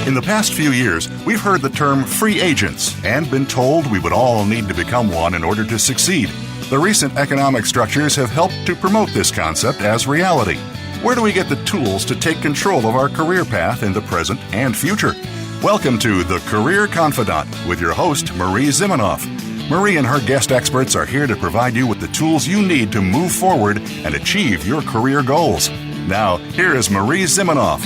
In the past few years, we've heard the term free agents and been told we would all need to become one in order to succeed. The recent economic structures have helped to promote this concept as reality. Where do we get the tools to take control of our career path in the present and future? Welcome to The Career Confidant with your host, Marie Zimenoff. Marie and her guest experts are here to provide you with the tools you need to move forward and achieve your career goals. Now, here is Marie Zimenoff.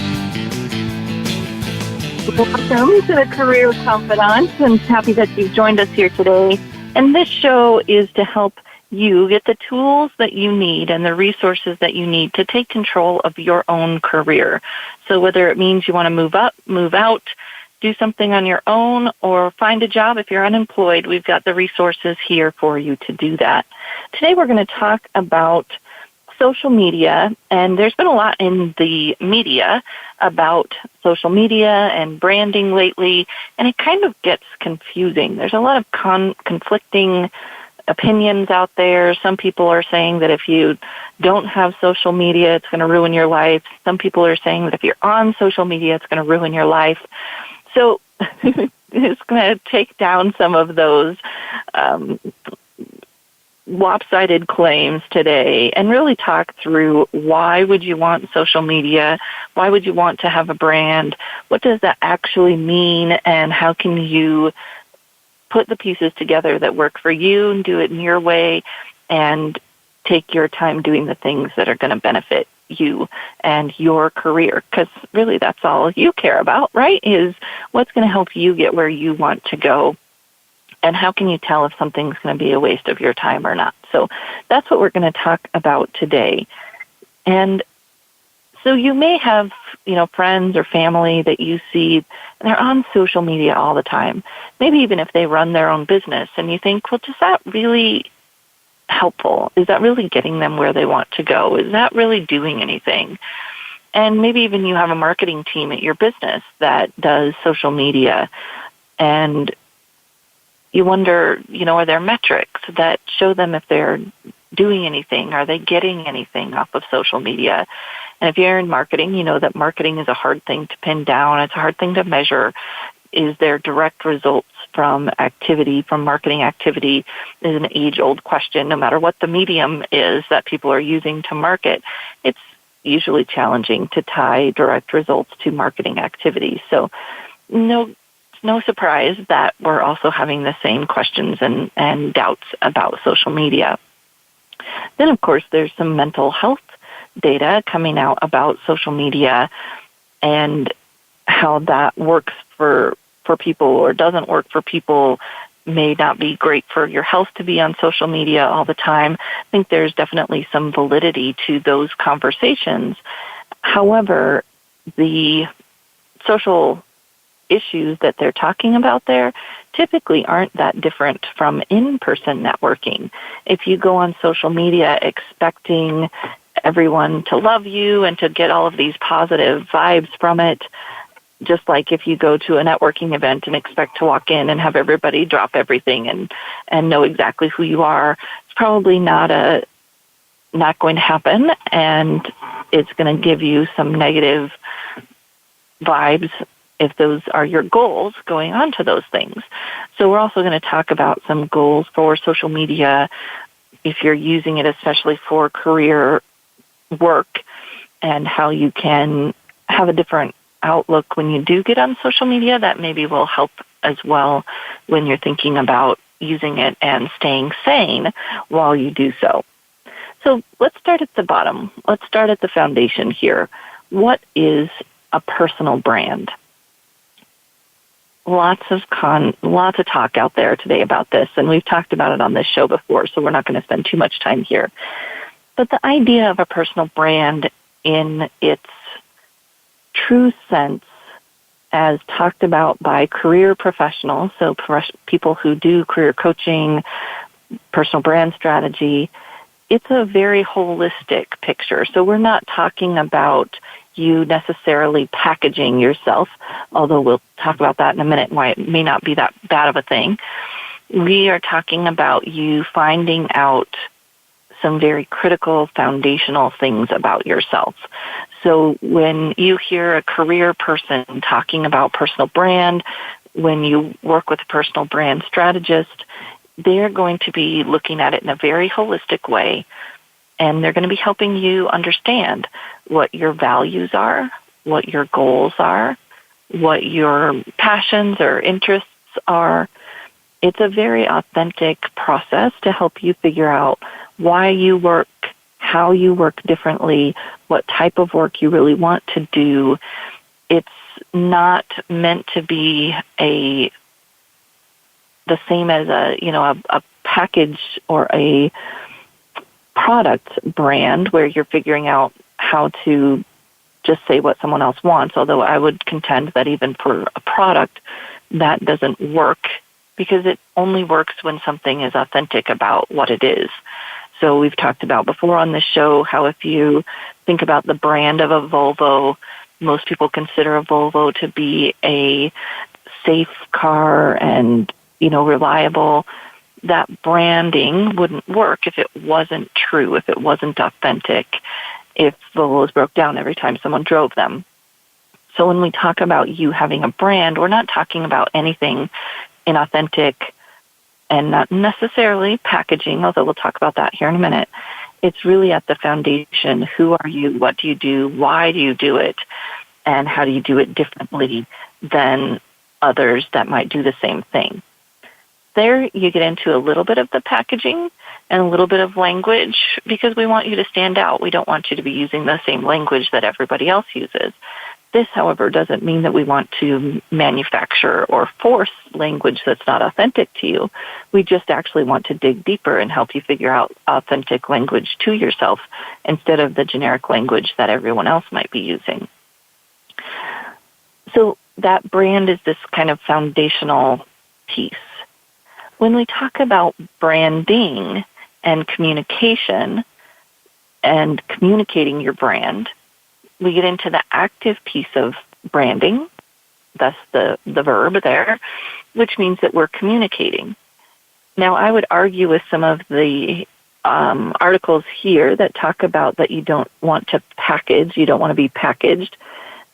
Welcome to the Career Confidant. I'm happy that you've joined us here today. And this show is to help you get the tools that you need and the resources that you need to take control of your own career. So whether it means you want to move up, move out, do something on your own, or find a job if you're unemployed, we've got the resources here for you to do that. Today we're going to talk about social media, and there's been a lot in the media about social media and branding lately, and it kind of gets confusing. There's a lot of conflicting opinions out there. Some people are saying that if you don't have social media, it's going to ruin your life. Some people are saying that if you're on social media, it's going to ruin your life. So it's going to take down some of those lopsided claims today and really talk through why would you want social media, why would you want to have a brand, what does that actually mean, and how can you put the pieces together that work for you and do it in your way and take your time doing the things that are going to benefit you and your career, because really that's all you care about, right, is what's going to help you get where you want to go. And how can you tell if something's going to be a waste of your time or not? So that's what we're going to talk about today. And so you may have, friends or family that you see, and they're on social media all the time, maybe even if they run their own business, and you think, well, does that really helpful? Is that really getting them where they want to go? Is that really doing anything? And maybe even you have a marketing team at your business that does social media, and you wonder, are there metrics that show them if they're doing anything? Are they getting anything off of social media? And if you're in marketing, you know that marketing is a hard thing to pin down. It's a hard thing to measure. Is there direct results from activity, from marketing activity? Is an age-old question. No matter what the medium is that people are using to market, it's usually challenging to tie direct results to marketing activity. So no surprise that we're also having the same questions and doubts about social media. Then, of course, there's some mental health data coming out about social media and how that works for people or doesn't work for people. May not be great for your health to be on social media all the time. I think there's definitely some validity to those conversations. However, the social issues that they're talking about there typically aren't that different from in-person networking. If you go on social media expecting everyone to love you and to get all of these positive vibes from it, just like if you go to a networking event and expect to walk in and have everybody drop everything and know exactly who you are, it's probably not going to happen, and it's going to give you some negative vibes if those are your goals going on to those things. So we're also going to talk about some goals for social media if you're using it, especially for career work, and how you can have a different outlook when you do get on social media. That maybe will help as well when you're thinking about using it and staying sane while you do so. So let's start at the bottom. Let's start at the foundation here. What is a personal brand? Lots of talk out there today about this, and we've talked about it on this show before, so we're not going to spend too much time here. But the idea of a personal brand in its true sense, as talked about by career professionals, so people who do career coaching, personal brand strategy, it's a very holistic picture. So we're not talking about you necessarily packaging yourself, although we'll talk about that in a minute and why it may not be that bad of a thing. We are talking about you finding out some very critical foundational things about yourself. So when you hear a career person talking about personal brand, when you work with a personal brand strategist, they're going to be looking at it in a very holistic way, and they're going to be helping you understand what your values are, what your goals are, what your passions or interests are. It's a very authentic process to help you figure out why you work, how you work differently, what type of work you really want to do. It's not meant to be the same as a package or a product brand where you're figuring out how to just say what someone else wants, although I would contend that even for a product, that doesn't work because it only works when something is authentic about what it is. So we've talked about before on this show how if you think about the brand of a Volvo, most people consider a Volvo to be a safe car and, reliable. That branding wouldn't work if it wasn't true, if it wasn't authentic, if Volvos broke down every time someone drove them. So when we talk about you having a brand, we're not talking about anything inauthentic and not necessarily packaging, although we'll talk about that here in a minute. It's really at the foundation. Who are you? What do you do? Why do you do it? And how do you do it differently than others that might do the same thing? There you get into a little bit of the packaging and a little bit of language because we want you to stand out. We don't want you to be using the same language that everybody else uses. This, however, doesn't mean that we want to manufacture or force language that's not authentic to you. We just actually want to dig deeper and help you figure out authentic language to yourself instead of the generic language that everyone else might be using. So that brand is this kind of foundational piece. When we talk about branding and communication and communicating your brand, we get into the active piece of branding, that's the verb there, which means that we're communicating. Now, I would argue with some of the articles here that talk about that you don't want to package, you don't want to be packaged,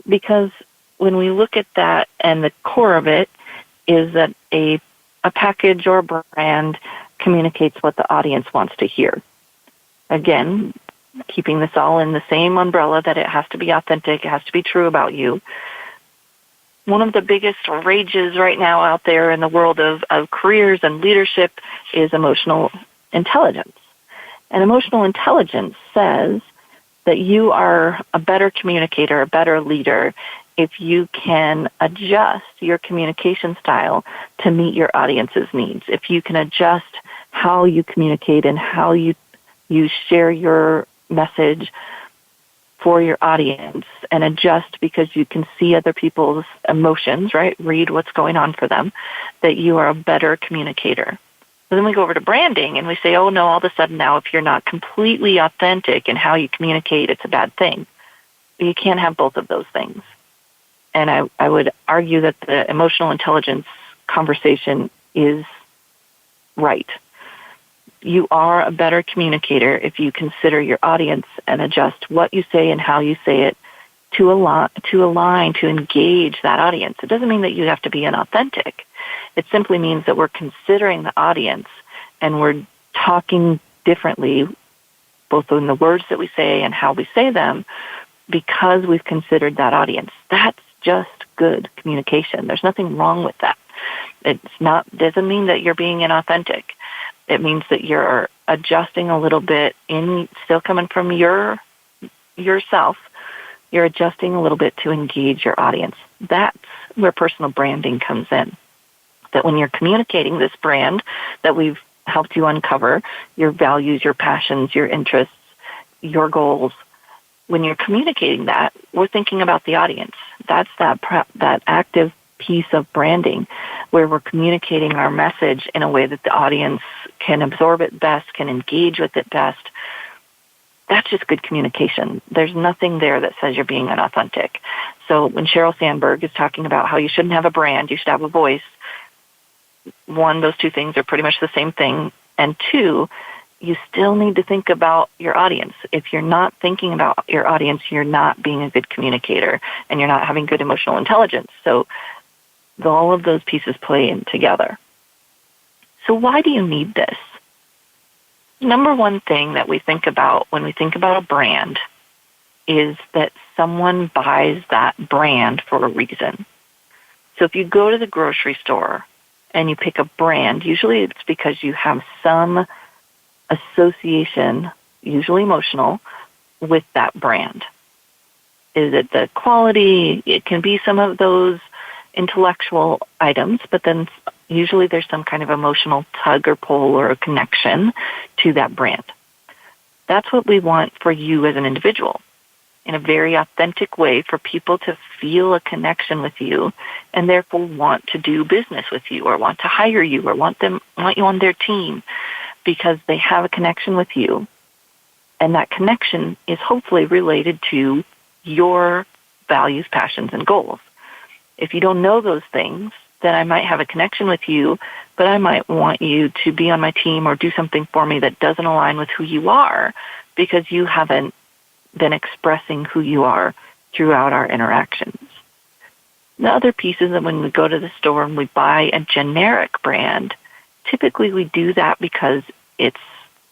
because when we look at that and the core of it is that a package or brand communicates what the audience wants to hear. Again, keeping this all in the same umbrella that it has to be authentic, it has to be true about you. One of the biggest rages right now out there in the world of careers and leadership is emotional intelligence. And emotional intelligence says that you are a better communicator, a better leader, if you can adjust your communication style to meet your audience's needs. If you can adjust how you communicate and how you share your message for your audience and adjust because you can see other people's emotions, right? Read what's going on for them, that you are a better communicator. So then we go over to branding and we say, oh no, all of a sudden now if you're not completely authentic in how you communicate, it's a bad thing. You can't have both of those things. And I would argue that the emotional intelligence conversation is right. You are a better communicator if you consider your audience and adjust what you say and how you say it to align, to engage that audience. It doesn't mean that you have to be inauthentic. It simply means that we're considering the audience and we're talking differently, both in the words that we say and how we say them, because we've considered that audience. That's just good communication. There's nothing wrong with that. Doesn't mean that you're being inauthentic. It means that you're adjusting a little bit still coming from yourself. You're adjusting a little bit to engage your audience. That's where personal branding comes in. That when you're communicating this brand that we've helped you uncover, your values, your passions, your interests, your goals, when you're communicating that, we're thinking about the audience. That's that active piece of branding where we're communicating our message in a way that the audience can absorb it best, can engage with it best. That's just good communication. There's nothing there that says you're being inauthentic. So when Sheryl Sandberg is talking about how you shouldn't have a brand, you should have a voice, one, those two things are pretty much the same thing. And two, you still need to think about your audience. If you're not thinking about your audience, you're not being a good communicator and you're not having good emotional intelligence. So all of those pieces play in together. So why do you need this? Number one thing that we think about when we think about a brand is that someone buys that brand for a reason. So if you go to the grocery store and you pick a brand, usually it's because you have some association, usually emotional, with that brand. Is it the quality? It can be some of those intellectual items, but then usually there's some kind of emotional tug or pull or a connection to that brand. That's what we want for you as an individual, in a very authentic way for people to feel a connection with you and therefore want to do business with you or want to hire you or want you on their team because they have a connection with you. And that connection is hopefully related to your values, passions, and goals. If you don't know those things, then I might have a connection with you, but I might want you to be on my team or do something for me that doesn't align with who you are because you haven't been expressing who you are throughout our interactions. The other piece is that when we go to the store and we buy a generic brand, typically we do that because it's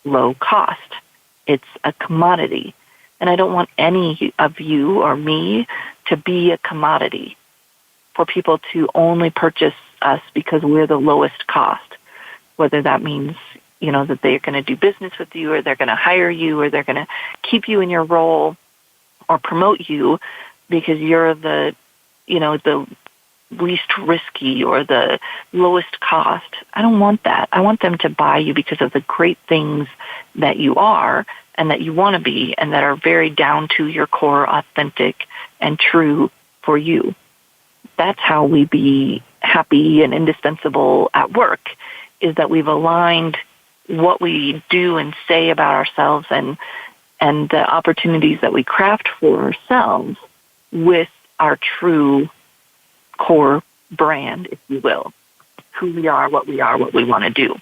low cost. It's a commodity. And I don't want any of you or me to be a commodity, for people to only purchase us because we're the lowest cost, whether that means, that they're going to do business with you or they're going to hire you or they're going to keep you in your role or promote you because you're the least risky or the lowest cost. I don't want that. I want them to buy you because of the great things that you are and that you want to be and that are very down to your core, authentic and true for you. That's how we be happy and indispensable at work, is that we've aligned what we do and say about ourselves and the opportunities that we craft for ourselves with our true core brand, if you will, who we are, what we want to do.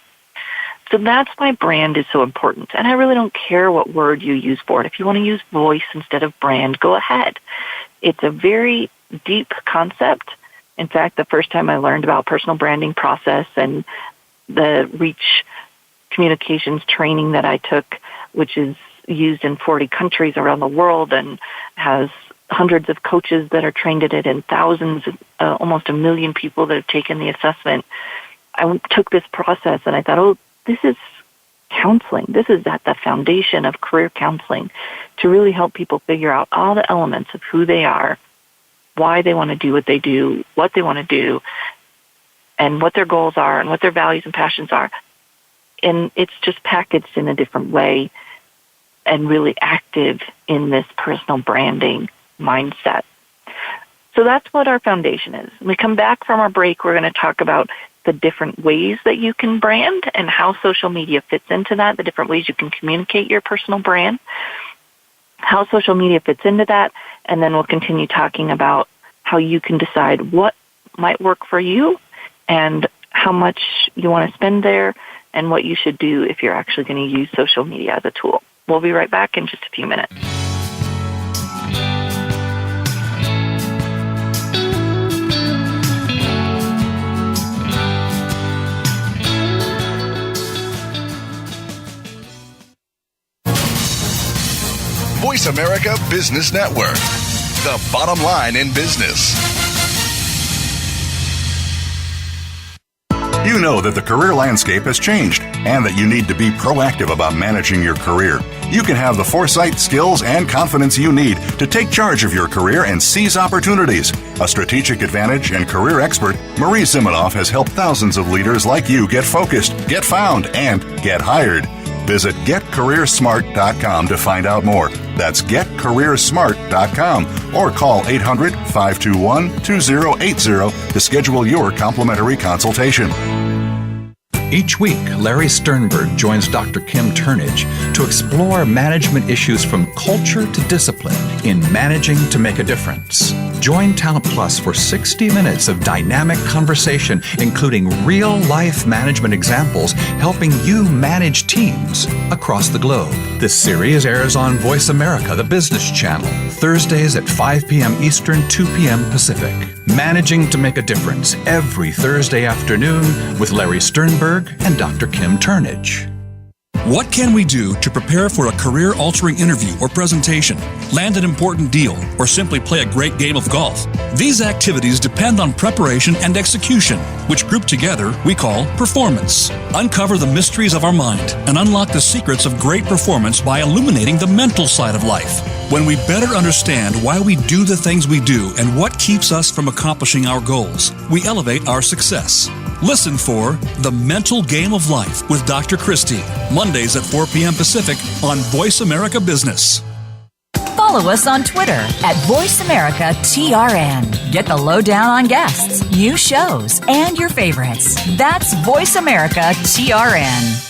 So that's why brand is so important. And I really don't care what word you use for it. If you want to use voice instead of brand, go ahead. It's a very deep concept. In fact, the first time I learned about personal branding process and the reach communications training that I took, which is used in 40 countries around the world and has hundreds of coaches that are trained at it and thousands, almost 1 million people that have taken the assessment. I took this process and I thought, this is counseling. This is at the foundation of career counseling to really help people figure out all the elements of who they are, why they want to do what they do, what they want to do, and what their goals are and what their values and passions are. And it's just packaged in a different way and really active in this personal branding mindset. So that's what our foundation is. When we come back from our break, we're going to talk about the different ways that you can brand and how social media fits into that, the different ways you can communicate your personal brand, how social media fits into that, and then we'll continue talking about how you can decide what might work for you and how much you want to spend there and what you should do if you're actually going to use social media as a tool. We'll be right back in just a few minutes. Voice America Business Network, the bottom line in business. You know that the career landscape has changed and that you need to be proactive about managing your career. You can have the foresight, skills, and confidence you need to take charge of your career and seize opportunities. A strategic advantage and career expert, Marie Zimenoff has helped thousands of leaders like you get focused, get found, and get hired. Visit GetCareerSmart.com to find out more. That's GetCareerSmart.com or call 800-521-2080 to schedule your complimentary consultation. Each week, Larry Sternberg joins Dr. Kim Turnage to explore management issues from culture to discipline in Managing to Make a Difference. Join Talent Plus for 60 minutes of dynamic conversation, including real-life management examples helping you manage teams across the globe. This series airs on Voice America, the business channel, Thursdays at 5 p.m. Eastern, 2 p.m. Pacific. Managing to Make a Difference every Thursday afternoon with Larry Sternberg and Dr. Kim Turnage. What can we do to prepare for a career-altering interview or presentation, land an important deal, or simply play a great game of golf? These activities depend on preparation and execution, which grouped together we call performance. Uncover the mysteries of our mind and unlock the secrets of great performance by illuminating the mental side of life. When we better understand why we do the things we do and what keeps us from accomplishing our goals, we elevate our success. Listen for The Mental Game of Life with Dr. Christie, Mondays at 4 p.m. Pacific on Voice America Business. Follow us on Twitter at VoiceAmericaTRN. Get the lowdown on guests, new shows, and your favorites. That's Voice America TRN.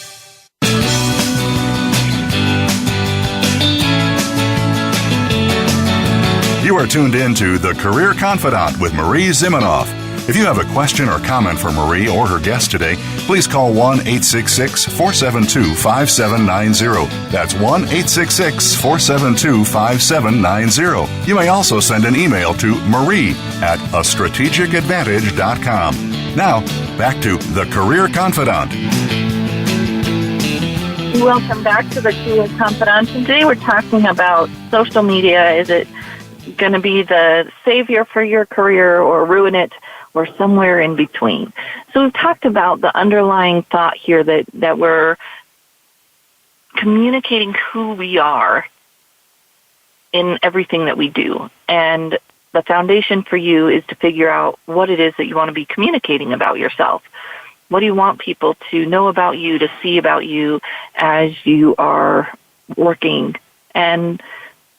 You are tuned in to The Career Confidant with Marie Zimenoff. If you have a question or comment for Marie or her guest today, please call 1-866-472-5790. That's 1-866-472-5790. You may also send an email to marie@astrategicadvantage.com. Now, back to The Career Confidant. Welcome back to The Career Confidant. Today we're talking about social media. Is it going to be the savior for your career or ruin it, or somewhere in between? So we've talked about the underlying thought here that we're communicating who we are in everything that we do. And the foundation for you is to figure out what it is that you want to be communicating about yourself. What do you want people to know about you, to see about you as you are working? And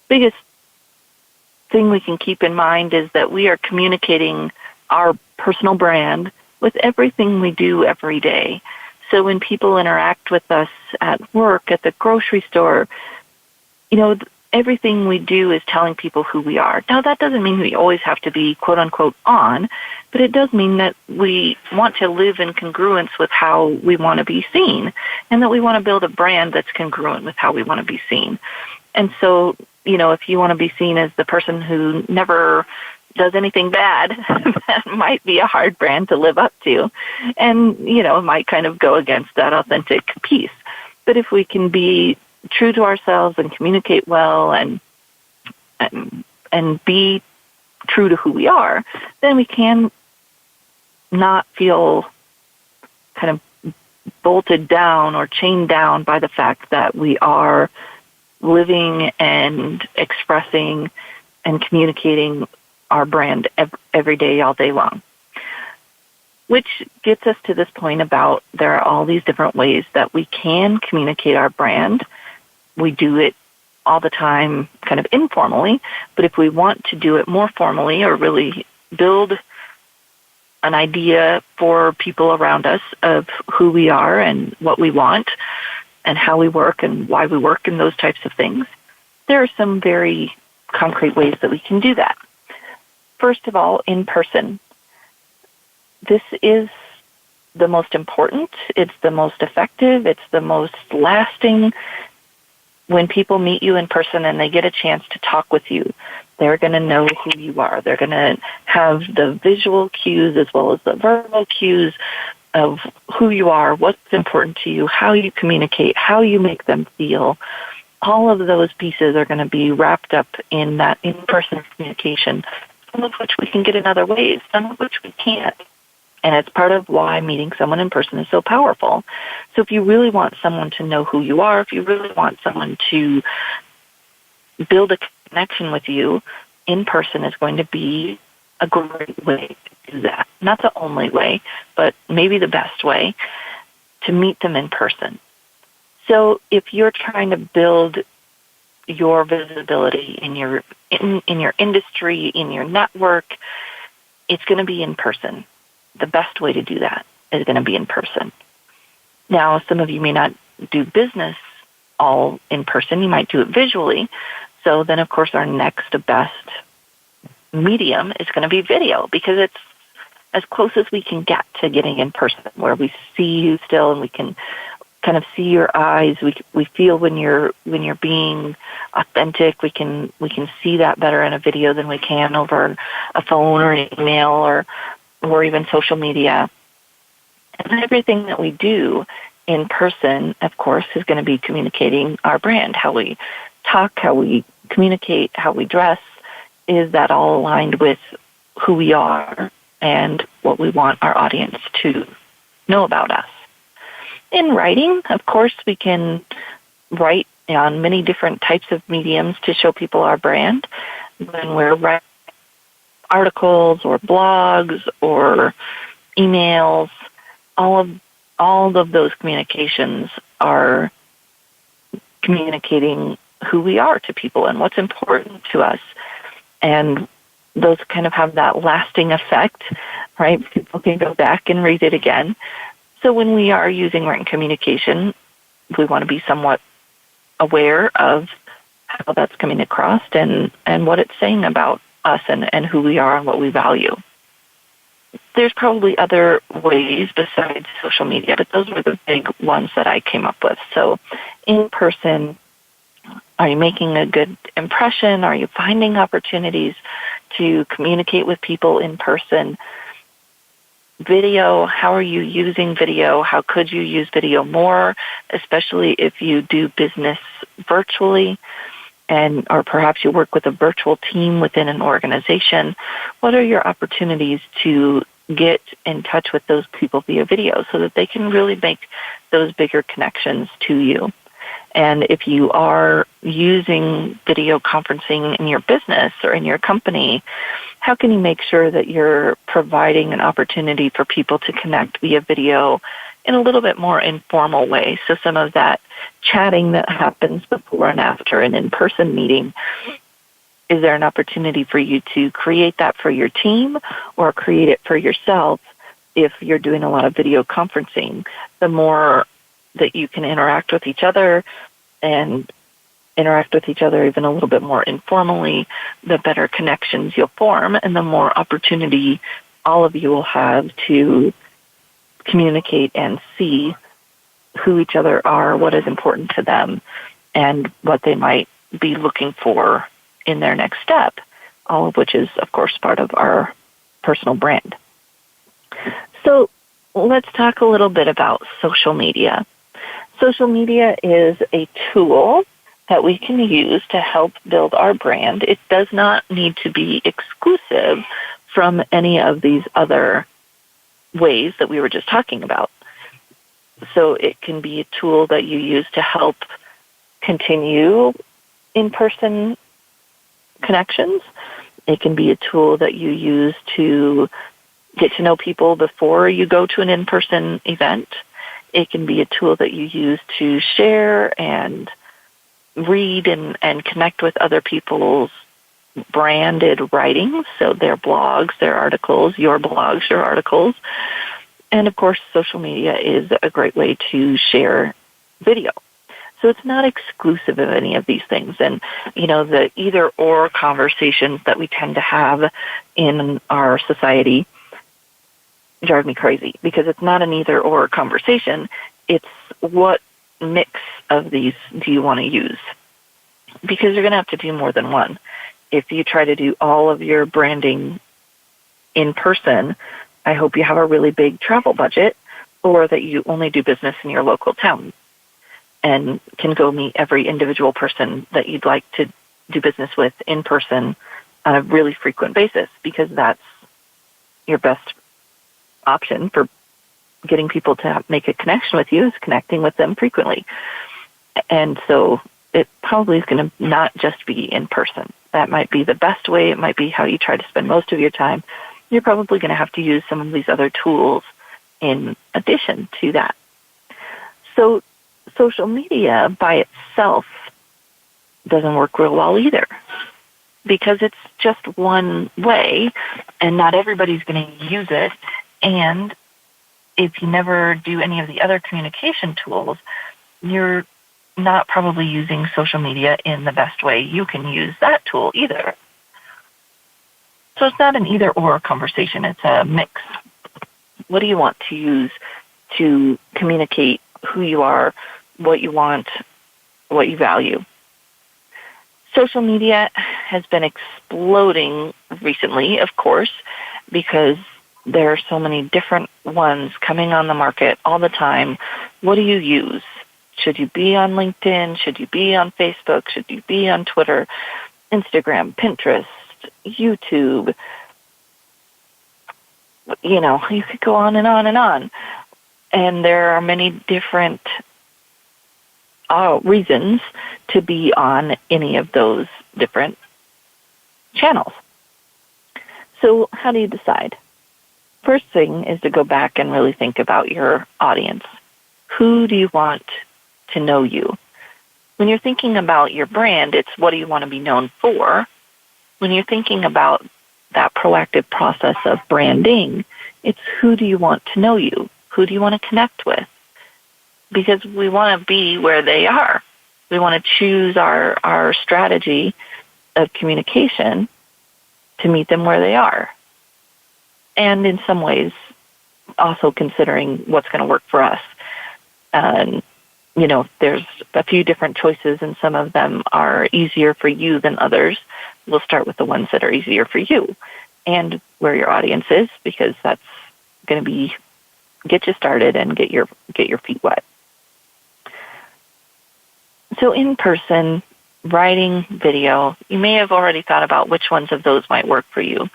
biggest thing we can keep in mind is that we are communicating our personal brand with everything we do every day. So when people interact with us at work, at the grocery store, everything we do is telling people who we are. Now, that doesn't mean we always have to be quote unquote on, but it does mean that we want to live in congruence with how we want to be seen, and that we want to build a brand that's congruent with how we want to be seen. And so, if you want to be seen as the person who never does anything bad, that might be a hard brand to live up to. And, it might kind of go against that authentic piece. But if we can be true to ourselves and communicate well and be true to who we are, then we can not feel kind of bolted down or chained down by the fact that we are living and expressing and communicating our brand every day, all day long. Which gets us to this point about there are all these different ways that we can communicate our brand. We do it all the time kind of informally, but if we want to do it more formally or really build an idea for people around us of who we are and what we want and how we work and why we work and those types of things, there are some very concrete ways that we can do that. First of all, in person. This is the most important, it's the most effective, it's the most lasting. When people meet you in person and they get a chance to talk with you, they're going to know who you are. They're going to have the visual cues as well as the verbal cues of who you are, what's important to you, how you communicate, how you make them feel. All of those pieces are going to be wrapped up in that in-person communication, some of which we can get in other ways, some of which we can't. And it's part of why meeting someone in person is so powerful. So if you really want someone to know who you are, if you really want someone to build a connection with you, in person is going to be a great way to do that. Not the only way, but maybe the best way to meet them in person. So if you're trying to build your visibility in your industry, in your network, it's going to be in person. The best way to do that is going to be in person. Now, some of you may not do business all in person. You might do it visually. So then, of course, our next best medium is going to be video, because it's as close as we can get to getting in person, where we see you still and we can kind of see your eyes. We feel when you're being authentic. We can see that better in a video than we can over a phone or an email or even social media. And everything that we do in person, of course, is going to be communicating our brand, how we talk, how we communicate, how we dress. Is that all aligned with who we are and what we want our audience to know about us? In writing, of course, we can write on many different types of mediums to show people our brand. When we're writing articles or blogs or emails, all of those communications are communicating who we are to people and what's important to us. And those kind of have that lasting effect, right? People can go back and read it again. So when we are using written communication, we want to be somewhat aware of how that's coming across and what it's saying about us and who we are and what we value. There's probably other ways besides social media, but those were the big ones that I came up with. So in person, are you making a good impression? Are you finding opportunities to communicate with people in person? Video, how are you using video? How could you use video more, especially if you do business virtually or perhaps you work with a virtual team within an organization? What are your opportunities to get in touch with those people via video so that they can really make those bigger connections to you? And if you are using video conferencing in your business or in your company, how can you make sure that you're providing an opportunity for people to connect via video in a little bit more informal way? So some of that chatting that happens before and after an in-person meeting, is there an opportunity for you to create that for your team or create it for yourself if you're doing a lot of video conferencing? The more that you can interact with each other and interact with each other even a little bit more informally, the better connections you'll form and the more opportunity all of you will have to communicate and see who each other are, what is important to them, and what they might be looking for in their next step, all of which is, of course, part of our personal brand. So let's talk a little bit about social media. Social media is a tool that we can use to help build our brand. It does not need to be exclusive from any of these other ways that we were just talking about. So it can be a tool that you use to help continue in-person connections. It can be a tool that you use to get to know people before you go to an in-person event. It can be a tool that you use to share and read and connect with other people's branded writings, so their blogs, their articles, your blogs, your articles. And of course, social media is a great way to share video. So it's not exclusive of any of these things. And, the either or conversations that we tend to have in our society drive me crazy, because it's not an either or conversation. It's what mix of these do you want to use? Because you're going to have to do more than one. If you try to do all of your branding in person, I hope you have a really big travel budget, or that you only do business in your local town and can go meet every individual person that you'd like to do business with in person on a really frequent basis, because that's your best option for getting people to make a connection with you, is connecting with them frequently. And so it probably is going to not just be in person. That might be the best way. It might be how you try to spend most of your time. You're probably going to have to use some of these other tools in addition to that. So social media by itself doesn't work real well either, because it's just one way and not everybody's going to use it. And if you never do any of the other communication tools, you're not probably using social media in the best way you can use that tool either. So it's not an either-or conversation. It's a mix. What do you want to use to communicate who you are, what you want, what you value? Social media has been exploding recently, of course, because there are so many different ones coming on the market all the time. What do you use? Should you be on LinkedIn? Should you be on Facebook? Should you be on Twitter, Instagram, Pinterest, YouTube? You know, you could go on and on and on. And there are many different reasons to be on any of those different channels. So how do you decide? First thing is to go back and really think about your audience. Who do you want to know you? When you're thinking about your brand, it's what do you want to be known for? When you're thinking about that proactive process of branding, it's who do you want to know you? Who do you want to connect with? Because we want to be where they are. We want to choose our strategy of communication to meet them where they are. And in some ways, also considering what's going to work for us. And, you know, there's a few different choices, and some of them are easier for you than others. We'll start with the ones that are easier for you and where your audience is, because that's going to be get you started and get your feet wet. So in person, writing, video, you may have already thought about which ones of those might work for you.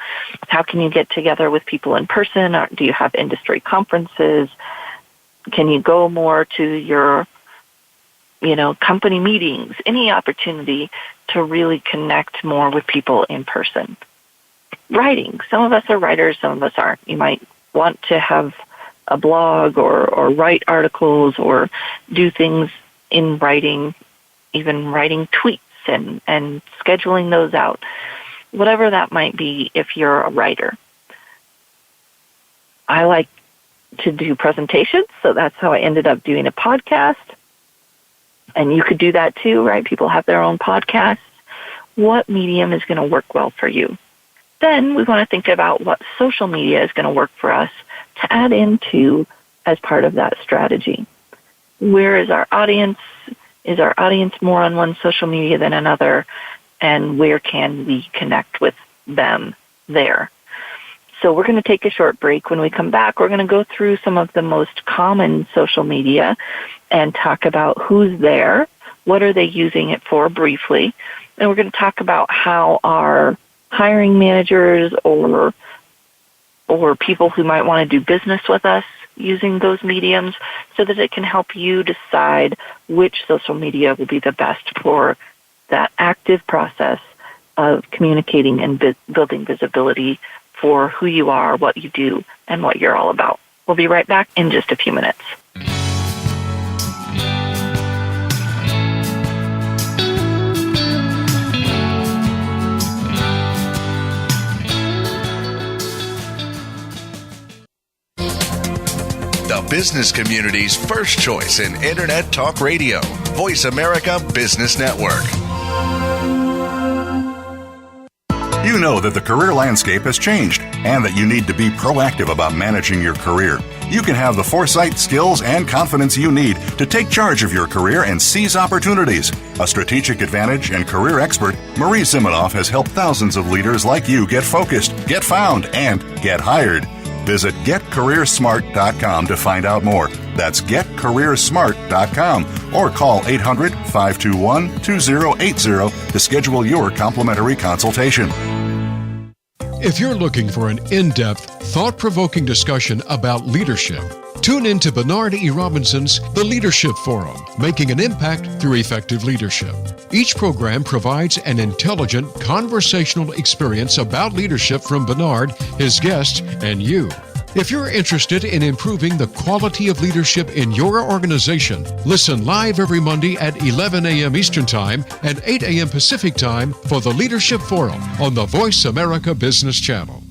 How can you get together with people in person? Or do you have industry conferences? Can you go more to your, company meetings? Any opportunity to really connect more with people in person. Writing. Some of us are writers, some of us aren't. You might want to have a blog or write articles or do things in writing, even writing tweets and scheduling those out, whatever that might be if you're a writer. I like to do presentations, so that's how I ended up doing a podcast. And you could do that too, right? People have their own podcasts. What medium is going to work well for you? Then we want to think about what social media is going to work for us to add into as part of that strategy. Where is our audience? Is our audience more on one social media than another? And where can we connect with them there? So we're going to take a short break. When we come back, we're going to go through some of the most common social media and talk about who's there, what are they using it for briefly, and we're going to talk about how our hiring managers or people who might want to do business with us using those mediums so that it can help you decide which social media will be the best for that active process of communicating and building visibility for who you are, what you do, and what you're all about. We'll be right back in just a few minutes. The business community's first choice in Internet Talk Radio, Voice America Business Network. You know that the career landscape has changed and that you need to be proactive about managing your career. You can have the foresight, skills, and confidence you need to take charge of your career and seize opportunities. A strategic advantage and career expert, Marie Zimenoff has helped thousands of leaders like you get focused, get found, and get hired. Visit getcareersmart.com to find out more. That's getcareersmart.com or call 800-521-2080 to schedule your complimentary consultation. If you're looking for an in-depth, thought-provoking discussion about leadership, tune in to Bernard E. Robinson's The Leadership Forum, Making an Impact Through Effective Leadership. Each program provides an intelligent, conversational experience about leadership from Bernard, his guests, and you. If you're interested in improving the quality of leadership in your organization, listen live every Monday at 11 a.m. Eastern Time and 8 a.m. Pacific Time for the Leadership Forum on the Voice America Business Channel.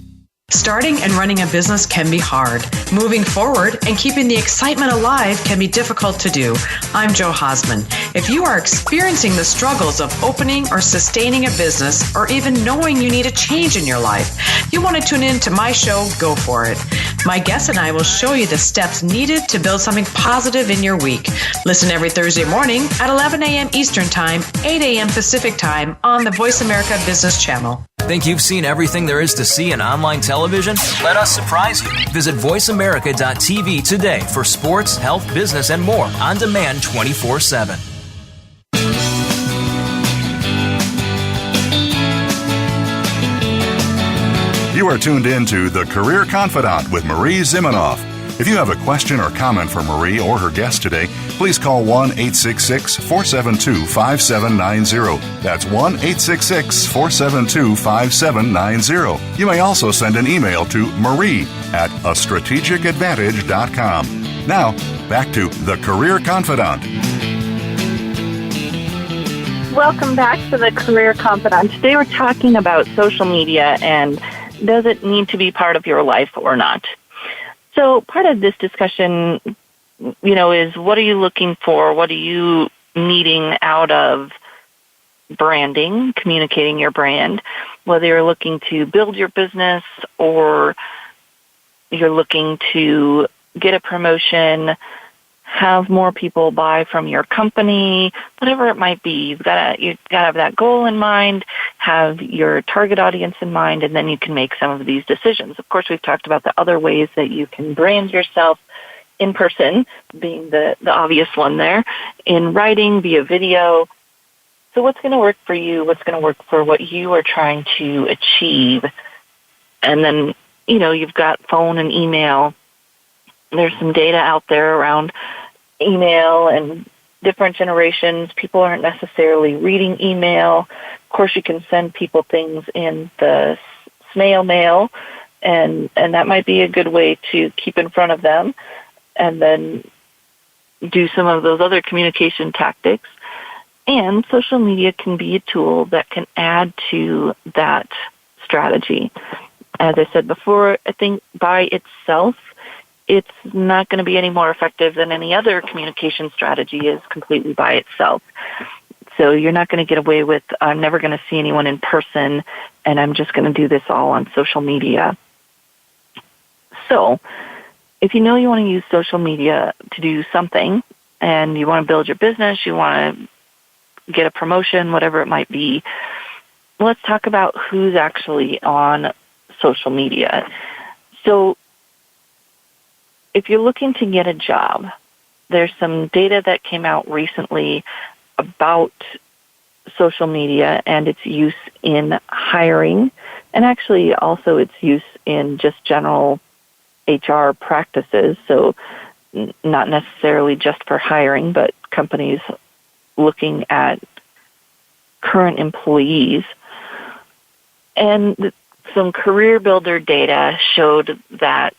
Starting and running a business can be hard. Moving forward and keeping the excitement alive can be difficult to do. I'm Jo Hausman. If you are experiencing the struggles of opening or sustaining a business, or even knowing you need a change in your life, you want to tune in to my show, Go For It. My guest and I will show you the steps needed to build something positive in your week. Listen every Thursday morning at 11 a.m. Eastern Time, 8 a.m. Pacific Time on the Voice America Business Channel. Think you've seen everything there is to see in online television? Let us surprise you. Visit voiceamerica.tv today for sports, health, business, and more on demand 24/7. You are tuned in to The Career Confidant with Marie Zimenoff. If you have a question or comment for Marie or her guest today, please call 1-866-472-5790. That's 1-866-472-5790. You may also send an email to marie@astrategicadvantage.com. Now, back to The Career Confidant. Welcome back to The Career Confidant. Today we're talking about social media and does it need to be part of your life or not? So part of this discussion, is what are you looking for? What are you needing out of branding, communicating your brand? Whether you're looking to build your business or you're looking to get a promotion, have more people buy from your company, whatever it might be. You've got to have that goal in mind, have your target audience in mind, and then you can make some of these decisions. Of course, we've talked about the other ways that you can brand yourself in person, being the obvious one there, in writing, via video. So what's going to work for you? What's going to work for what you are trying to achieve? And then, you've got phone and email. There's some data out there around email and different generations. People aren't necessarily reading email. Of course, you can send people things in the snail mail, and that might be a good way to keep in front of them, and then do some of those other communication tactics. And social media can be a tool that can add to that strategy. As I said before, I think by itself, it's not going to be any more effective than any other communication strategy is completely by itself. So you're not going to get away with, I'm never going to see anyone in person, and I'm just going to do this all on social media. So if you know you want to use social media to do something, and you want to build your business, you want to get a promotion, whatever it might be, let's talk about who's actually on social media. So if you're looking to get a job, there's some data that came out recently about social media and its use in hiring, and actually also its use in just general HR practices. So not necessarily just for hiring, but companies looking at current employees. And some career builder data showed that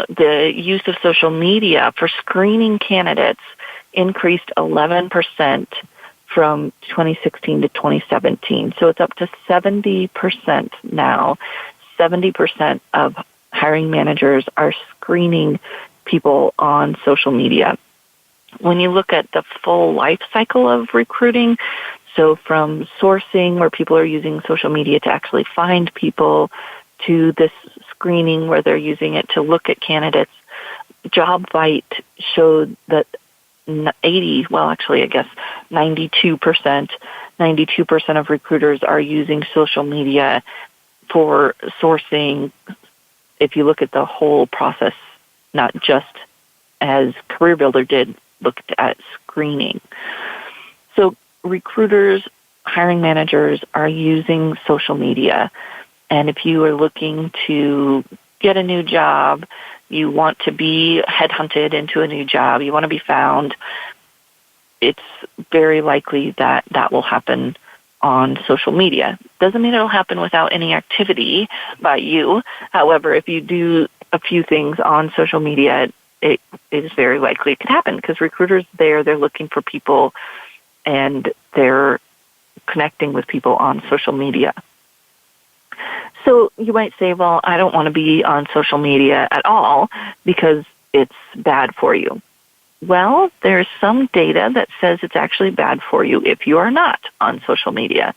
the use of social media for screening candidates increased 11% from 2016 to 2017. So it's up to 70% now. 70% of hiring managers are screening people on social media. When you look at the full life cycle of recruiting, so from sourcing, where people are using social media to actually find people, to this screening where they're using it to look at candidates, JobVite showed that 92% of recruiters are using social media for sourcing. If you look at the whole process, not just as CareerBuilder did, looked at screening. So recruiters, hiring managers are using social media. And if you are looking to get a new job, you want to be headhunted into a new job, you want to be found, it's very likely that that will happen on social media. Doesn't mean it'll happen without any activity by you. However, if you do a few things on social media, it is very likely it could happen, because recruiters they're looking for people and they're connecting with people on social media. So you might say, well, I don't want to be on social media at all because it's bad for you. Well, there's some data that says it's actually bad for you if you are not on social media.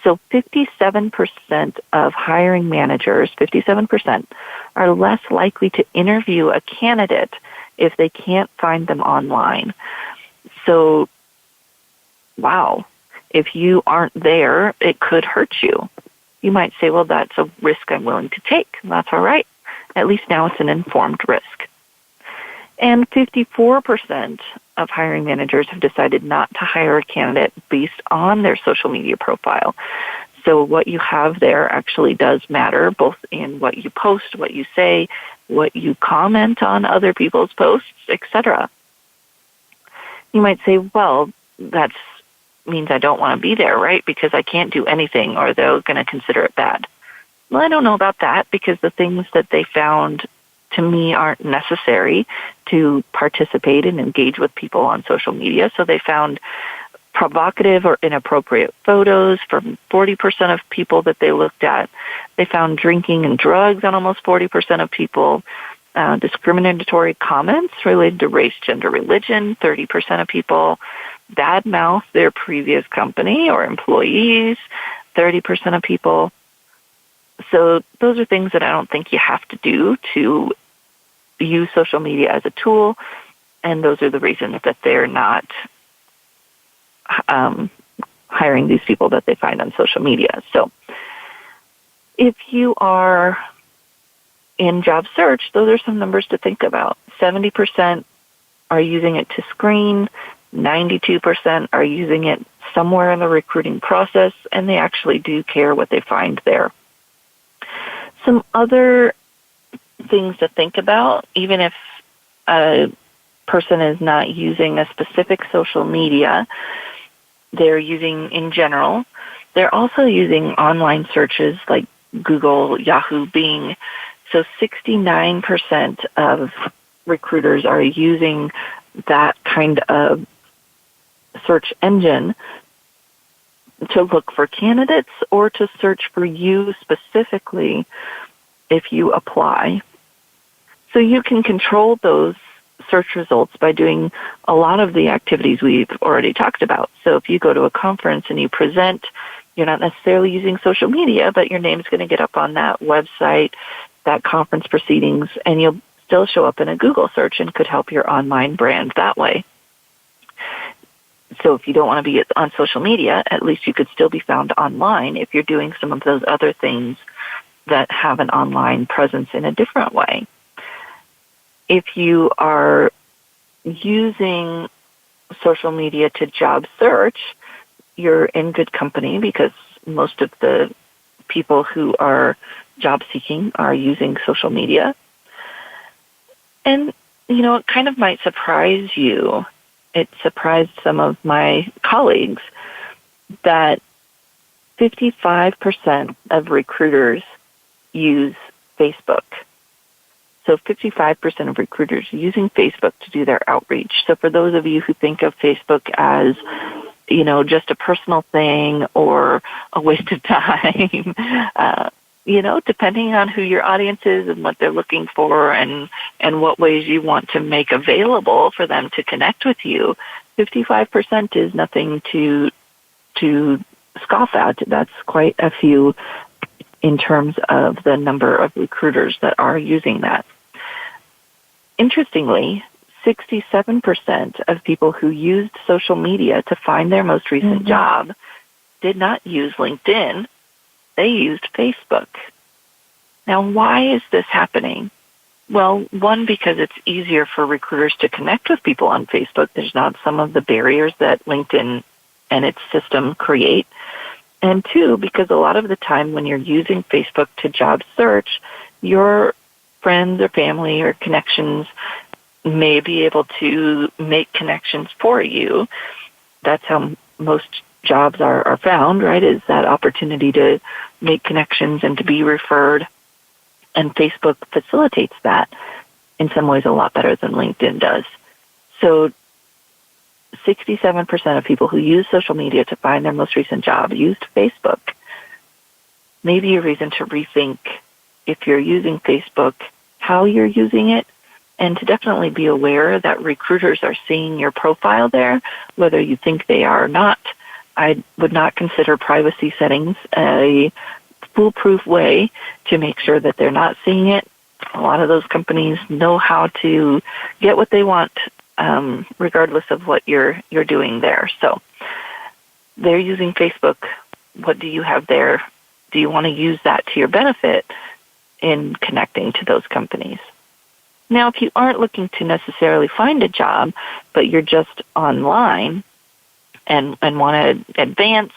So 57% of hiring managers, 57%, are less likely to interview a candidate if they can't find them online. So, wow, if you aren't there, it could hurt you. You might say, well, that's a risk I'm willing to take. That's all right. At least now it's an informed risk. And 54% of hiring managers have decided not to hire a candidate based on their social media profile. So what you have there actually does matter, both in what you post, what you say, what you comment on other people's posts, etc. You might say, well, that means I don't want to be there, right? Because I can't do anything or they're going to consider it bad. Well, I don't know about that because the things that they found to me aren't necessary to participate and engage with people on social media. So they found provocative or inappropriate photos from 40% of people that they looked at. They found drinking and drugs on almost 40% of people. Discriminatory comments related to race, gender, religion, 30% of people. Bad mouth their previous company or employees, 30% of people. So those are things that I don't think you have to do to use social media as a tool, and those are the reasons that they're not hiring these people that they find on social media. So if you are in job search, those are some numbers to think about. 70% are using it to screen, 92% are using it somewhere in the recruiting process, and they actually do care what they find there. Some other things to think about, even if a person is not using a specific social media, they're using in general. They're also using online searches like Google, Yahoo, Bing. So 69% of recruiters are using that kind of search engine to look for candidates or to search for you specifically if you apply. So you can control those search results by doing a lot of the activities we've already talked about. So if you go to a conference and you present, you're not necessarily using social media, but your name's going to get up on that website, that conference proceedings, and you'll still show up in a Google search and could help your online brand that way. So if you don't want to be on social media, at least you could still be found online if you're doing some of those other things that have an online presence in a different way. If you are using social media to job search, you're in good company because most of the people who are job seeking are using social media. And, you know, it kind of might surprise you. It surprised some of my colleagues that 55% of recruiters use Facebook. So 55% of recruiters using Facebook to do their outreach. So for those of you who think of Facebook as, you know, just a personal thing or a waste of time, you know, depending on who your audience is and what they're looking for and what ways you want to make available for them to connect with you, 55% is nothing to scoff at. That's quite a few in terms of the number of recruiters that are using that. Interestingly, 67% of people who used social media to find their most recent job did not use LinkedIn. They used Facebook. Now, why is this happening? Well, one, because it's easier for recruiters to connect with people on Facebook. There's not some of the barriers that LinkedIn and its system create. And two, because a lot of the time when you're using Facebook to job search, your friends or family or connections may be able to make connections for you. That's how most jobs are found, right, is that opportunity to make connections and to be referred. And Facebook facilitates that in some ways a lot better than LinkedIn does. So 67% of people who use social media to find their most recent job used Facebook. maybe a reason to rethink, if you're using Facebook, how you're using it, and to definitely be aware that recruiters are seeing your profile there, whether you think they are or not. I would not consider privacy settings a foolproof way to make sure that they're not seeing it. A lot of those companies know how to get what they want, regardless of what you're doing there. So they're using Facebook. What do you have there? Do you want to use that to your benefit in connecting to those companies? Now, if you aren't looking to necessarily find a job, but you're just online and want to advance,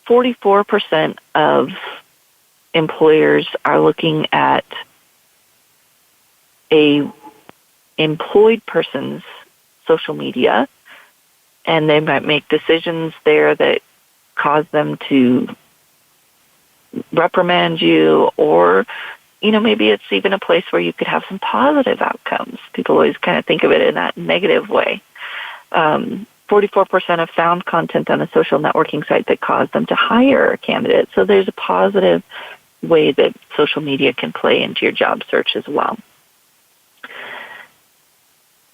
44% of employers are looking at a employed person's social media, and they might make decisions there that cause them to reprimand you, or maybe it's even a place where you could have some positive outcomes. People always kind of think of it in that negative way. 44% have found content on a social networking site that caused them to hire a candidate. So there's a positive way that social media can play into your job search as well.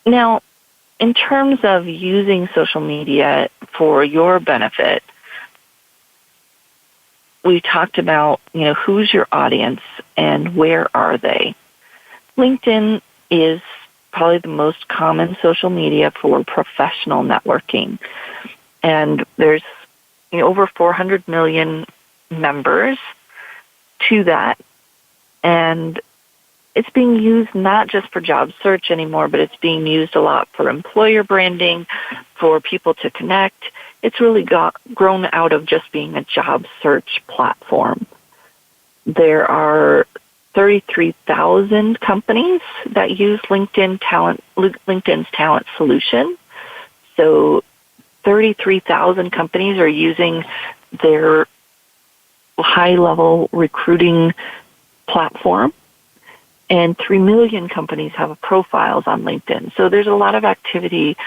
Now, in terms of using social media for your benefit, we talked about, who's your audience and where are they? LinkedIn is probably the most common social media for professional networking. And there's over 400 million members to that. And it's being used not just for job search anymore, but it's being used a lot for employer branding, for people to connect. It's really grown out of just being a job search platform. There are 33,000 companies that use LinkedIn's talent solution. So 33,000 companies are using their high-level recruiting platform, and 3 million companies have profiles on LinkedIn. So there's a lot of activity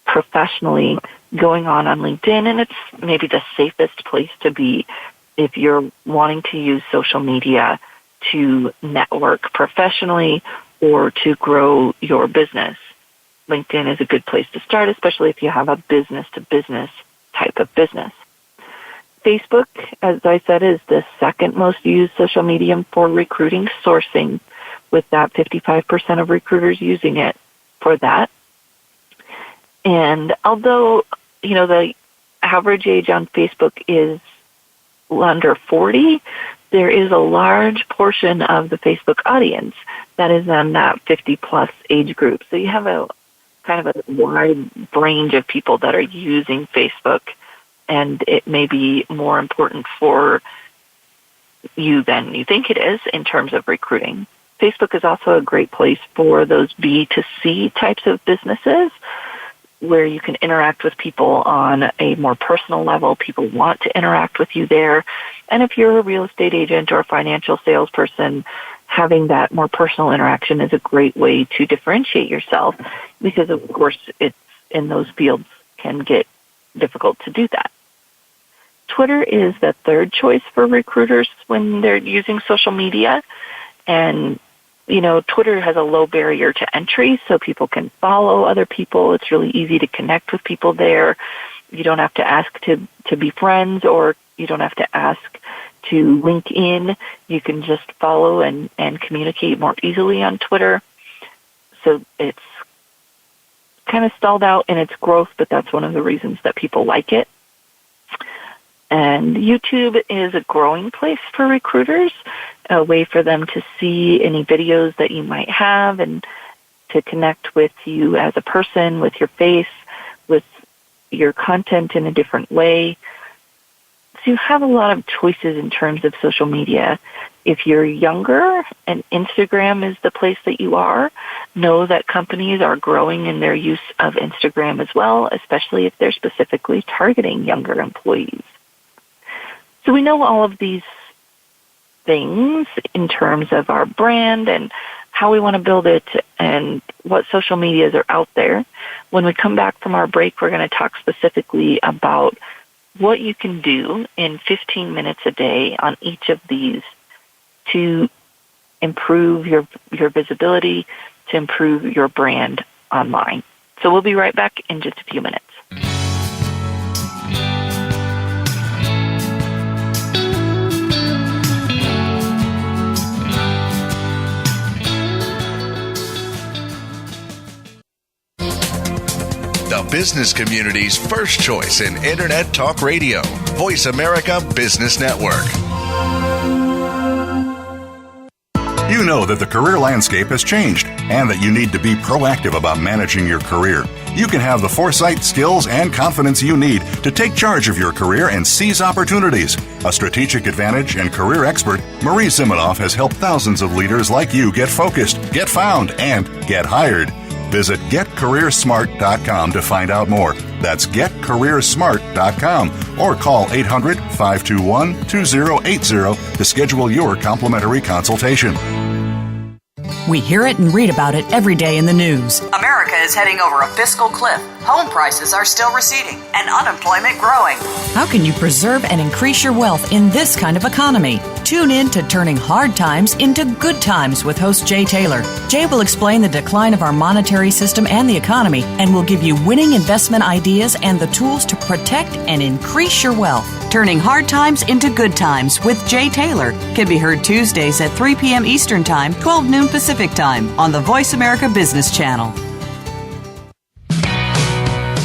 professionally going on LinkedIn, and it's maybe the safest place to be if you're wanting to use social media to network professionally or to grow your business. LinkedIn is a good place to start, especially if you have a business-to-business type of business. Facebook, as I said, is the second most used social medium for recruiting sourcing, with that 55% of recruiters using it for that. And although, the average age on Facebook is under 40, there is a large portion of the Facebook audience that is in that 50-plus age group. So you have a kind of a wide range of people that are using Facebook, and it may be more important for you than you think it is in terms of recruiting. Facebook is also a great place for those B2C types of businesses where you can interact with people on a more personal level. People want to interact with you there. And if you're a real estate agent or a financial salesperson, having that more personal interaction is a great way to differentiate yourself, because, of course, it's in those fields can get difficult to do that. Twitter is the third choice for recruiters when they're using social media. And Twitter has a low barrier to entry, so people can follow other people. It's really easy to connect with people there. You don't have to ask to be friends, or you don't have to ask to link in. You can just follow and communicate more easily on Twitter. So it's kind of stalled out in its growth, but that's one of the reasons that people like it. And YouTube is a growing place for recruiters, a way for them to see any videos that you might have and to connect with you as a person, with your face, with your content in a different way. So you have a lot of choices in terms of social media. If you're younger and Instagram is the place that you are, know that companies are growing in their use of Instagram as well, especially if they're specifically targeting younger employees. So we know all of these things in terms of our brand and how we want to build it and what social medias are out there. When we come back from our break, we're going to talk specifically about what you can do in 15 minutes a day on each of these to improve your visibility, to improve your brand online. So we'll be right back in just a few minutes. The business community's first choice in Internet Talk Radio. Voice America Business Network. You know that the career landscape has changed and that you need to be proactive about managing your career. You can have the foresight, skills, and confidence you need to take charge of your career and seize opportunities. A strategic advantage and career expert, Marie Zimenoff has helped thousands of leaders like you get focused, get found, and get hired. Visit getcareersmart.com to find out more. That's getcareersmart.com or call 800-521-2080 to schedule your complimentary consultation. We hear it and read about it every day in the news. America is heading over a fiscal cliff. Home prices are still receding and unemployment growing. How can you preserve and increase your wealth in this kind of economy? Tune in to Turning Hard Times into Good Times with host Jay Taylor. Jay will explain the decline of our monetary system and the economy and will give you winning investment ideas and the tools to protect and increase your wealth. Turning Hard Times into Good Times with Jay Taylor can be heard Tuesdays at 3 p.m. Eastern Time, 12 noon Pacific Time on the Voice America Business Channel.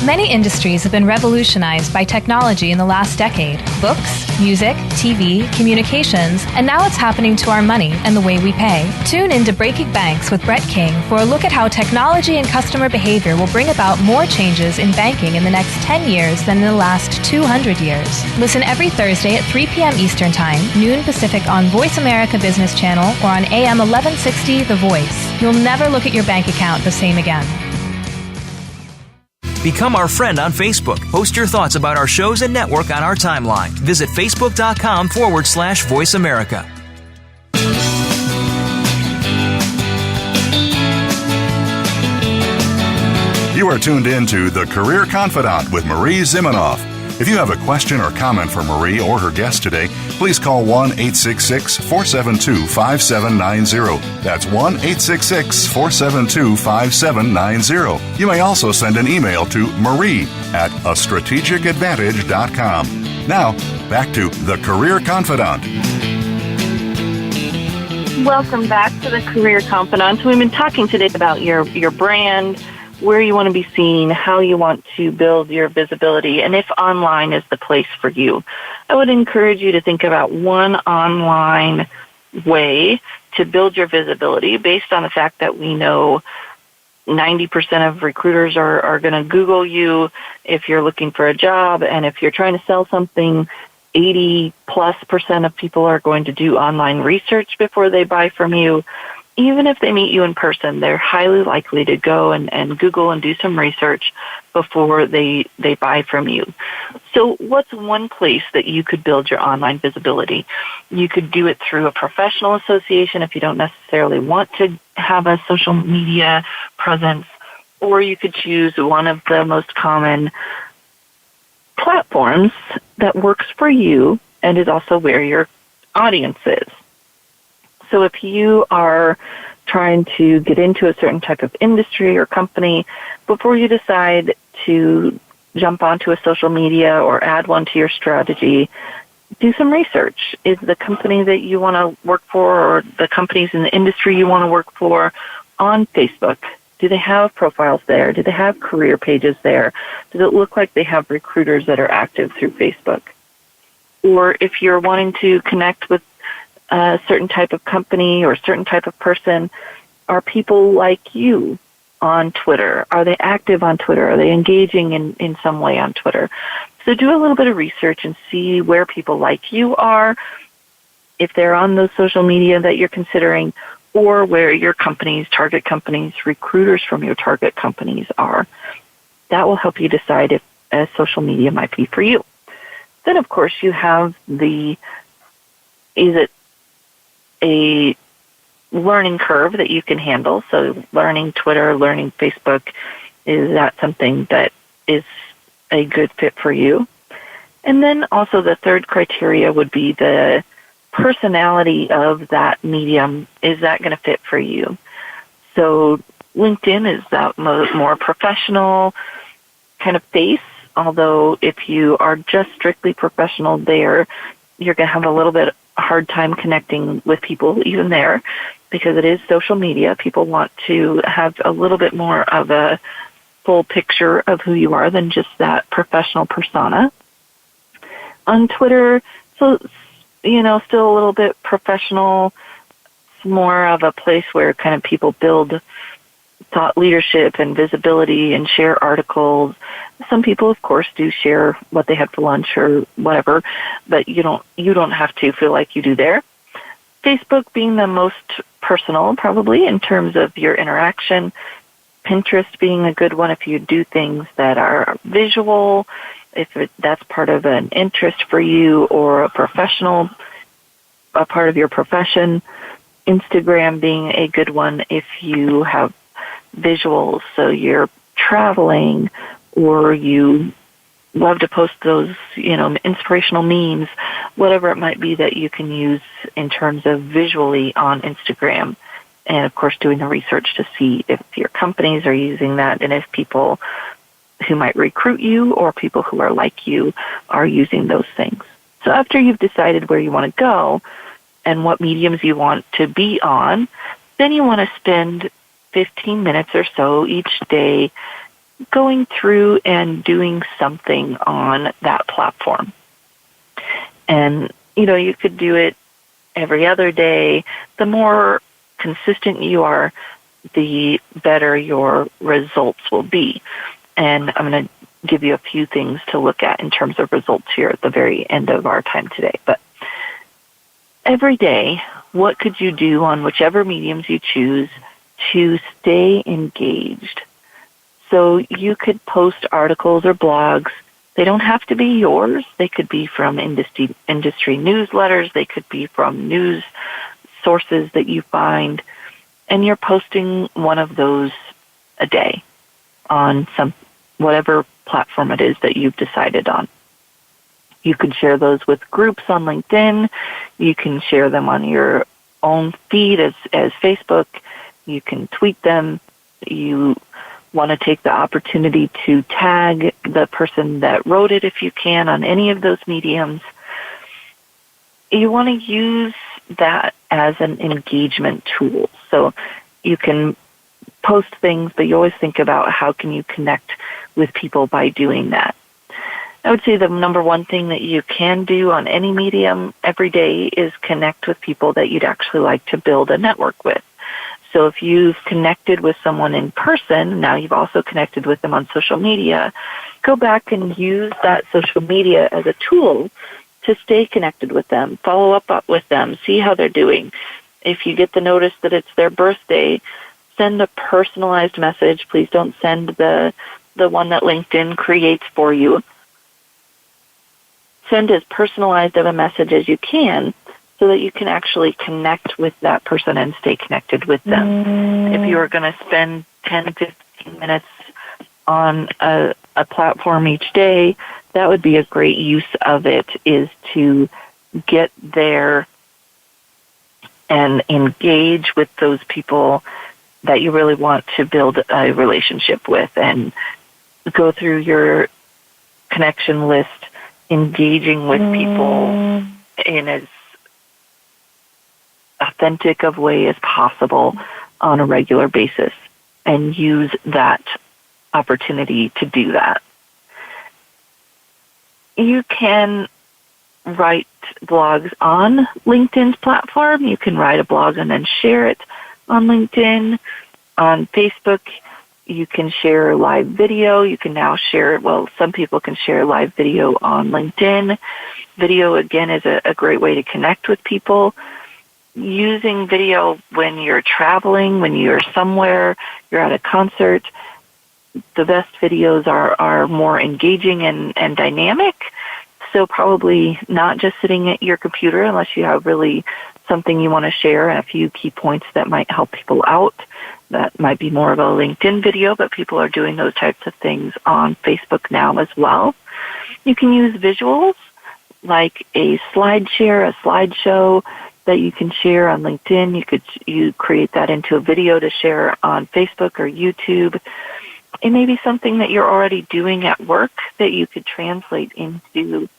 Many industries have been revolutionized by technology in the last decade. Books, music, TV, communications, and now it's happening to our money and the way we pay. Tune in to Breaking Banks with Brett King for a look at how technology and customer behavior will bring about more changes in banking in the next 10 years than in the last 200 years. Listen every Thursday at 3 p.m. Eastern Time, noon Pacific on Voice America Business Channel or on AM 1160 The Voice. You'll never look at your bank account the same again. Become our friend on Facebook. Post your thoughts about our shows and network on our timeline. Visit facebook.com/Voice America. You are tuned in to The Career Confidant with Marie Zimenoff. If you have a question or comment for Marie or her guest today, please call 1-866-472-5790. That's 1-866-472-5790. You may also send an email to marie@astrategicadvantage.com. Now, back to The Career Confidant. Welcome back to The Career Confidant. We've been talking today about your brand, where you want to be seen, how you want to build your visibility, and if online is the place for you. I would encourage you to think about one online way to build your visibility based on the fact that we know 90% of recruiters are going to Google you if you're looking for a job, and if you're trying to sell something, 80+% of people are going to do online research before they buy from you. Even if they meet you in person, they're highly likely to go and Google and do some research before they buy from you. So what's one place that you could build your online visibility? You could do it through a professional association if you don't necessarily want to have a social media presence, or you could choose one of the most common platforms that works for you and is also where your audience is. So if you are trying to get into a certain type of industry or company, before you decide to jump onto a social media or add one to your strategy, do some research. Is the company that you want to work for or the companies in the industry you want to work for on Facebook? Do they have profiles there? Do they have career pages there? Does it look like they have recruiters that are active through Facebook? Or if you're wanting to connect with a certain type of company or a certain type of person, are people like you on Twitter? Are they active on Twitter? Are they engaging in some way on Twitter? So do a little bit of research and see where people like you are, if they're on those social media that you're considering, or where your companies, target companies, recruiters from your target companies are. That will help you decide if social media might be for you. Then, of course, you have is it a learning curve that you can handle? So learning Twitter, learning Facebook, is that something that is a good fit for you? And then also the third criteria would be the personality of that medium. Is that going to fit for you? So LinkedIn is that more professional kind of face, although if you are just strictly professional there, you're going to have a little bit hard time connecting with people even there because it is social media. People want to have a little bit more of a full picture of who you are than just that professional persona. On Twitter, so, still a little bit professional. It's more of a place where kind of people build thought leadership and visibility and share articles. Some people, of course, do share what they had for lunch or whatever, but you don't have to feel like you do there. Facebook being the most personal, probably, in terms of your interaction. Pinterest being a good one if you do things that are visual, if that's part of an interest for you or a part of your profession. Instagram being a good one if you have visuals, so you're traveling or you love to post those, inspirational memes, whatever it might be that you can use in terms of visually on Instagram. And, of course, doing the research to see if your companies are using that and if people who might recruit you or people who are like you are using those things. So after you've decided where you want to go and what mediums you want to be on, then you want to spend 15 minutes or so each day going through and doing something on that platform. And, you could do it every other day. The more consistent you are, the better your results will be. And I'm going to give you a few things to look at in terms of results here at the very end of our time today. But every day, what could you do on whichever mediums you choose to stay engaged? So you could post articles or blogs. They don't have to be yours. They could be from industry newsletters. They could be from news sources that you find. And you're posting one of those a day on whatever platform it is that you've decided on. You can share those with groups on LinkedIn. You can share them on your own feed as Facebook. You can tweet them. You want to take the opportunity to tag the person that wrote it if you can on any of those mediums. You want to use that as an engagement tool. So you can post things, but you always think about how can you connect with people by doing that. I would say the number one thing that you can do on any medium every day is connect with people that you'd actually like to build a network with. So if you've connected with someone in person, now you've also connected with them on social media, go back and use that social media as a tool to stay connected with them, follow up with them, see how they're doing. If you get the notice that it's their birthday, send a personalized message. Please don't send the one that LinkedIn creates for you. Send as personalized of a message as you can so that you can actually connect with that person and stay connected with them. If you are going to spend 10, 15 minutes on a platform each day, that would be a great use of it, is to get there and engage with those people that you really want to build a relationship with, and go through your connection list, engaging with people in as authentic of way as possible on a regular basis, and use that opportunity to do that. You can write blogs on LinkedIn's platform. You can write a blog and then share it on LinkedIn. On Facebook, you can share live video. You can now share, some people can share live video on LinkedIn. Video, again, is a great way to connect with people. Using video when you're traveling, when you're somewhere, you're at a concert, the best videos are more engaging and dynamic. So probably not just sitting at your computer unless you have really something you want to share and a few key points that might help people out. That might be more of a LinkedIn video, but people are doing those types of things on Facebook now as well. You can use visuals like a slideshow that you can share on LinkedIn. You create that into a video to share on Facebook or YouTube. It may be something that you're already doing at work that you could translate into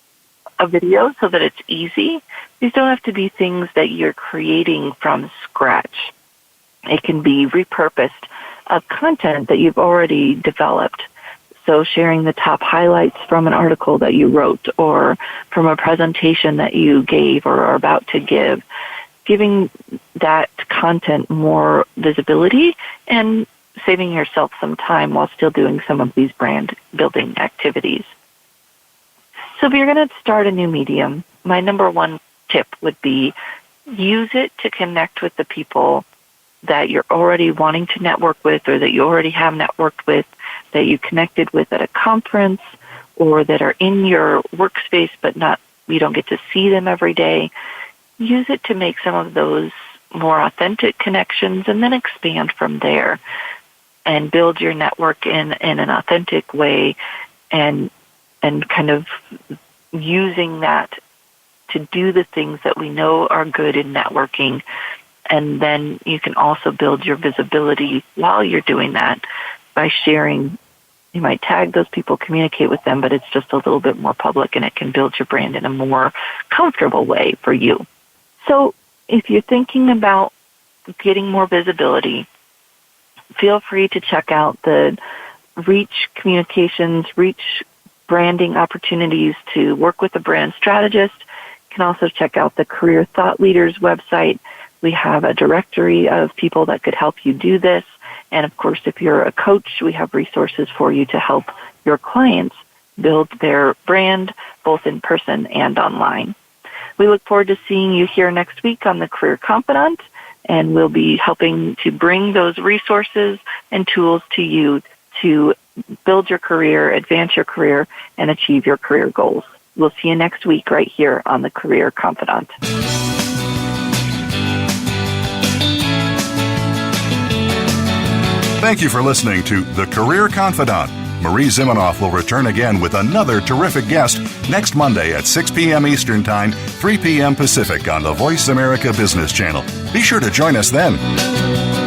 a video so that it's easy. These don't have to be things that you're creating from scratch. It can be repurposed of content that you've already developed. So sharing the top highlights from an article that you wrote or from a presentation that you gave or are about to give, giving that content more visibility and saving yourself some time while still doing some of these brand building activities. So if you're going to start a new medium, my number one tip would be use it to connect with the people that you're already wanting to network with or that you already have networked with, that you connected with at a conference or that are in your workspace but you don't get to see them every day. Use it to make some of those more authentic connections and then expand from there and build your network in an authentic way and kind of using that to do the things that we know are good in networking. And then you can also build your visibility while you're doing that by sharing. You might tag those people, communicate with them, but it's just a little bit more public and it can build your brand in a more comfortable way for you. So if you're thinking about getting more visibility, feel free to check out the Reach Communications, Reach branding opportunities to work with a brand strategist. You can also check out the Career Thought Leaders website. We have a directory of people that could help you do this. And of course, if you're a coach, we have resources for you to help your clients build their brand, both in person and online. We look forward to seeing you here next week on the Career Confidant, and we'll be helping to bring those resources and tools to you to build your career, advance your career, and achieve your career goals. We'll see you next week right here on the Career Confidant. Thank you for listening to The Career Confidant. Marie Zimenoff will return again with another terrific guest next Monday at 6 p.m. Eastern Time, 3 p.m. Pacific on the Voice America Business Channel. Be sure to join us then.